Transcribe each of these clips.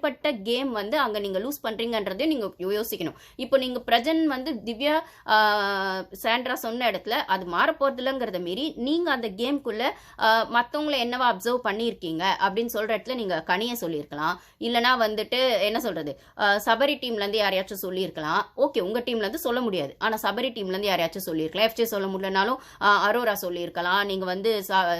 தனிப்பட்ட கேம் வந்து அங்கே நீங்கள் லூஸ் பண்ணுறீங்கன்றதையும் நீங்கள் யோசிக்கணும். இப்போ நீங்கள் பிரஜன் வந்து திவ்யா சாண்ட்ரா சொன்ன இடத்துல அது மாறப்போறதில்லைங்கிறத மீறி நீங்கள் அந்த கேம்குள்ளே மற்றவங்களை என்னவா அப்சர்வ் பண்ணியிருக்கீங்க அப்படின்னு சொல்கிற இடத்துல நீங்கள் கனியை சொல்லியிருக்கலாம். இல்லைனா வந்துட்டு என்ன சொல்கிறது, சபரி டீம்லேருந்து யாரையாச்சும் சொல்லியிருக்கலாம். ஓகே, உங்கள் டீம்லேருந்து சொல்ல முடியாது, ஆனால் சபரி டீம்லேருந்து யாரையாச்சும் சொல்லியிருக்கலாம். எஃப்ஜே சொல்ல முடியலனாலும் அரோரா சொல்லியிருக்கலாம், நீங்கள் வந்து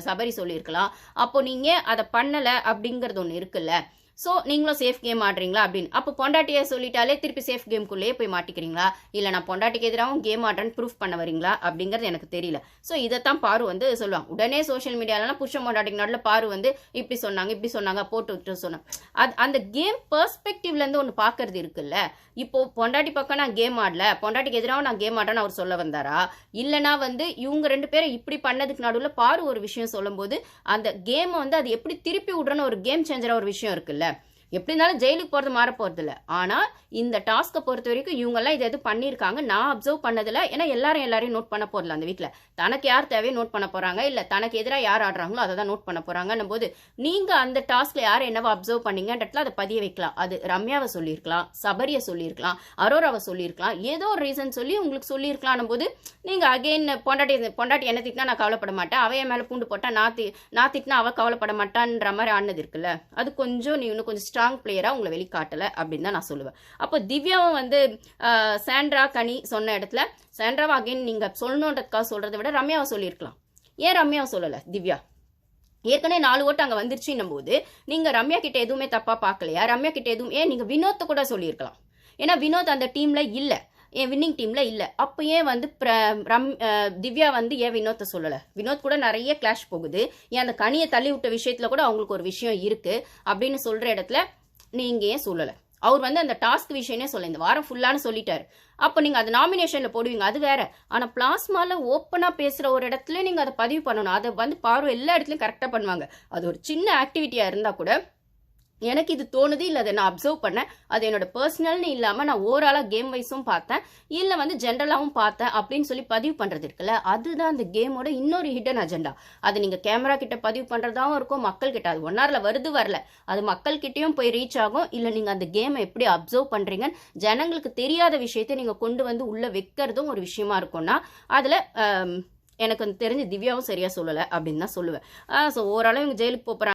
சபரி சொல்லியிருக்கலாம். அப்போ நீங்கள் அதை பண்ணலை அப்படிங்கிறது ஒன்று இருக்குல்ல. ஸோ நீங்களும் சேஃப் கேம் ஆடுறீங்களா அப்படின்னு. அப்போ பொண்டாட்டியை சொல்லிட்டாலே திருப்பி சேஃப் கேம்குள்ளேயே போய் மாட்டிக்கிறீங்களா, இல்லை நான் பொண்டாட்டிக்கு எதிராகவும் கேம் ஆடுறேன்னு ப்ரூஃப் பண்ண வரீங்களா அப்படிங்கிறது எனக்கு தெரியல. ஸோ இதைத்தான் பாரு வந்து சொல்லுவாங்க. உடனே சோஷியல் மீடியாலலாம் புருஷன் பொண்டாட்டிக்கு நடுவில் பாரு வந்து இப்படி சொன்னாங்க போட்டு விட்டு சொன்னாங்க. அந்த கேம் பெர்ஸ்பெக்டிவ்லேருந்து ஒன்று பார்க்கறது இருக்குல்ல. இப்போ பொண்டாட்டி பக்கம் நான் கேம் ஆடல, பொண்டாட்டிக்கு எதிராக நான் கேம் ஆடுறேன்னு அவர் சொல்ல வந்தாரா, இல்லைனா வந்து இவங்க 2 பேரும் இப்படி பண்ணதுக்கு நடுவில் பாரு ஒரு விஷயம் சொல்லும்போது அந்த கேமை வந்து அது எப்படி திருப்பி விடுறன்னு ஒரு கேம் சேஞ்சராக ஒரு விஷயம் இருக்குல்ல. எப்படி இருந்தாலும் ஜெயிலுக்கு போகிறது மாற போகிறது இல்லை. ஆனால் இந்த டாஸ்க்கை பொறுத்த வரைக்கும் இவங்கெல்லாம் இதை எது பண்ணியிருக்காங்க நான் அப்சர்வ் பண்ணதில்லை. ஏன்னா எல்லாரையும் நோட் பண்ண போதில்லை. அந்த வீட்டில் தனக்கு யார் தேவையோ நோட் பண்ண போகிறாங்க, இல்லை தனக்கு எதிராக யார் ஆடுறாங்களோ அதை தான் நோட் பண்ண போகிறாங்கன்னும் போது நீங்கள் அந்த டாஸ்கில் யார் என்னவோ அப்சர்வ் பண்ணீங்கன்றதுல அதை பதிய வைக்கலாம். அது ரம்யாவை சொல்லியிருக்கலாம், சபரியை சொல்லியிருக்கலாம், அரோராவை சொல்லியிருக்கலாம், ஏதோ ஒரு ரீசன் சொல்லி உங்களுக்கு சொல்லியிருக்கலான்னும் போது நீங்கள் அகெயின் பொண்டாட்டி என்ன திட்டினா நான் கவலைப்பட மாட்டேன், அவைய மேலே பூண்டு போட்டால் நான் திட்டினா அவள் கவலைப்பட மாட்டான்ற மாதிரி ஆனது இருக்குல்ல. அது கொஞ்சம் நீ இன்னும் கொஞ்சம் ஸ்ட்ராங் பிளேயராக உங்களை வெளிக்காட்டலை அப்படின்னு தான் நான் சொல்லுவேன். அப்போ திவ்யாவும் வந்து சாண்ட்ரா கனி சொன்ன இடத்துல சாண்ட்ராவை அகைன் நீங்கள் சொல்லணுன்றதுக்காக சொல்கிறத விட ரம்யாவை சொல்லியிருக்கலாம். ஏன் ரம்யாவை சொல்லலை? திவ்யா ஏற்கனவே 4 ஓட்டு அங்கே வந்துருச்சுன்னும் போது நீங்கள் ரம்யா கிட்ட எதுவுமே தப்பாக பார்க்கலையா? ரம்யா கிட்ட எதுவும் ஏன் நீங்கள் வினோத்தை கூட சொல்லியிருக்கலாம். ஏன்னா வினோத் அந்த டீமில் இல்லை, ஏன் வின்னிங் டீமில் இல்லை. அப்போ ஏன் வந்து திவ்யா வந்து ஏன் வினோத்தை சொல்லலை? வினோத் கூட நிறைய கிளாஷ் போகுது. ஏன் அந்த கனியை தள்ளி விட்ட விஷயத்தில் கூட அவங்களுக்கு ஒரு விஷயம் இருக்குது அப்படின்னு சொல்கிற இடத்துல நீங்கள் ஏன் சொல்லலை? அவர் வந்து அந்த டாஸ்க் விஷயமே சொல்ல இந்த வாரம் ஃபுல்லானு சொல்லிட்டாரு. அப்போ நீங்கள் அதை நாமினேஷனில் போடுவீங்க, அது வேற. ஆனால் பிளாஸ்மாவில் ஓப்பனாக பேசுகிற ஒரு இடத்துல நீங்கள் அதை பதிவு பண்ணணும். அதை வந்து பார்வை எல்லா இடத்துலையும் கரெக்டாக பண்ணுவாங்க. அது ஒரு சின்ன ஆக்டிவிட்டியாக இருந்தால் கூட எனக்கு இது தோணுது, இல்லை அதை நான் அப்சர்வ் பண்ணேன், அது என்னோட பர்சனல்னு இல்லாமல் நான் ஓவராலாக கேம் வைஸும் பார்த்தேன், இல்லை வந்து ஜென்ரலாகவும் பார்த்தேன் அப்படின்னு சொல்லி பதிவு பண்ணுறது இருக்குல்ல, அதுதான் அந்த கேமோட இன்னொரு ஹிடன் அஜெண்டா. அது நீங்கள் கேமரா கிட்ட பதிவு பண்ணுறதாகவும் இருக்கும், மக்கள் கிட்ட. அது 1 hourல வருது வரல, அது மக்கள்கிட்டையும் போய் ரீச் ஆகும். இல்லை நீங்கள் அந்த கேமை எப்படி அப்சர்வ் பண்ணுறீங்கன்னு ஜனங்களுக்கு தெரியாத விஷயத்தை நீங்கள் கொண்டு வந்து உள்ளே வைக்கிறதும் ஒரு விஷயமா இருக்கும்னா அதில் எனக்கு தெரிஞ்சு திவ்யாவும் சரியாக சொல்லலை அப்படின்னு தான் சொல்லுவேன். ஸோ ஓரளவு இவங்க ஜெயிலுக்கு போகிறாங்க.